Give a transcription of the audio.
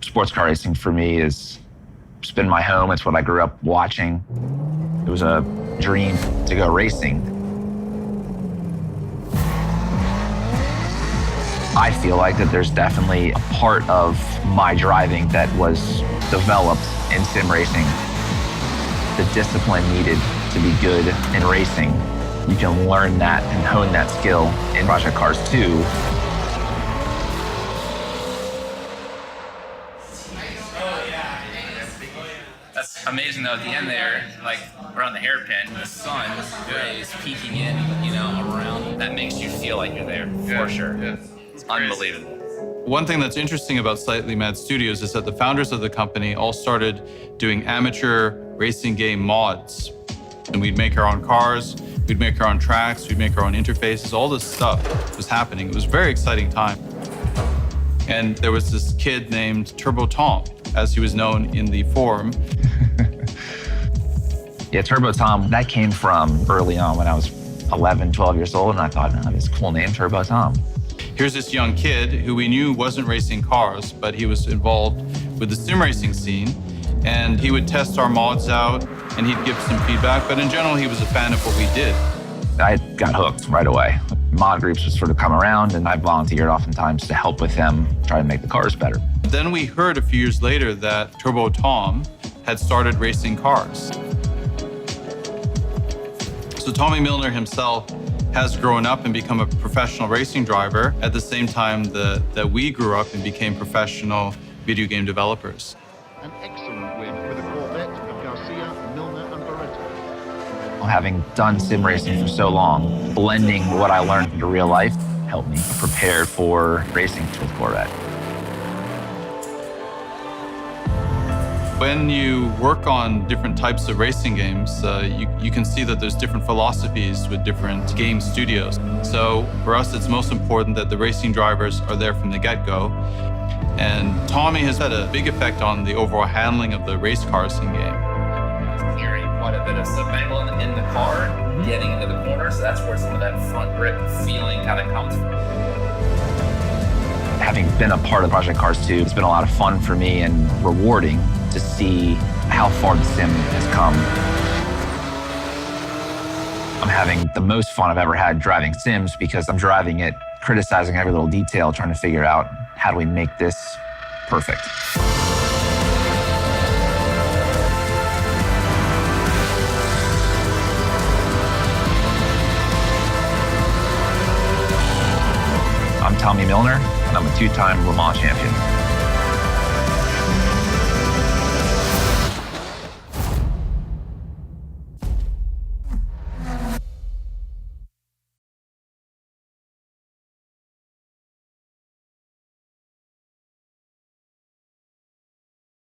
Sports car racing for me is it's been my home. It's what I grew up watching. It was a dream to go racing. I feel like that there's definitely a part of my driving that was developed in sim racing. The discipline needed to be good in racing. You can learn that and hone that skill in Project Cars 2. That's amazing though, at the end there, like around the hairpin, the sun is peeking in, around. That makes you feel like you're there, for sure. Yeah. It's unbelievable. One thing that's interesting about Slightly Mad Studios is that the founders of the company all started doing amateur racing game mods. And we'd make our own cars, we'd make our own tracks, we'd make our own interfaces, all this stuff was happening. It was a very exciting time. And there was this kid named Turbo Tom, as he was known in the forum. Yeah, Turbo Tom, that came from early on when I was 11, 12 years old, and I thought, oh, this cool name, Turbo Tom. Here's this young kid who we knew wasn't racing cars, but he was involved with the sim racing scene, and he would test our mods out, and he'd give some feedback, but in general, he was a fan of what we did. I got hooked right away. Mod groups would sort of come around, and I volunteered oftentimes to help with them, try to make the cars better. Then we heard a few years later that Turbo Tom had started racing cars. So Tommy Milner himself has grown up and become a professional racing driver at the same time that we grew up and became professional video game developers. An excellent win with a Corvette of Garcia, Milner and Barreto. Having done sim racing for so long, blending what I learned into real life helped me prepare for racing with Corvette. When you work on different types of racing games, you can see that there's different philosophies with different game studios. So for us, it's most important that the racing drivers are there from the get-go. And Tommy has had a big effect on the overall handling of the race car racing game. Hearing quite a bit of slip angle in the car, getting into the corner, so that's where some of that front grip feeling kind of comes from. Having been a part of Project Cars 2, it's been a lot of fun for me and rewarding to see how far the sim has come. I'm having the most fun I've ever had driving sims because I'm driving it, criticizing every little detail, trying to figure out how do we make this perfect. I'm Tommy Milner, and I'm a two-time Le Mans champion.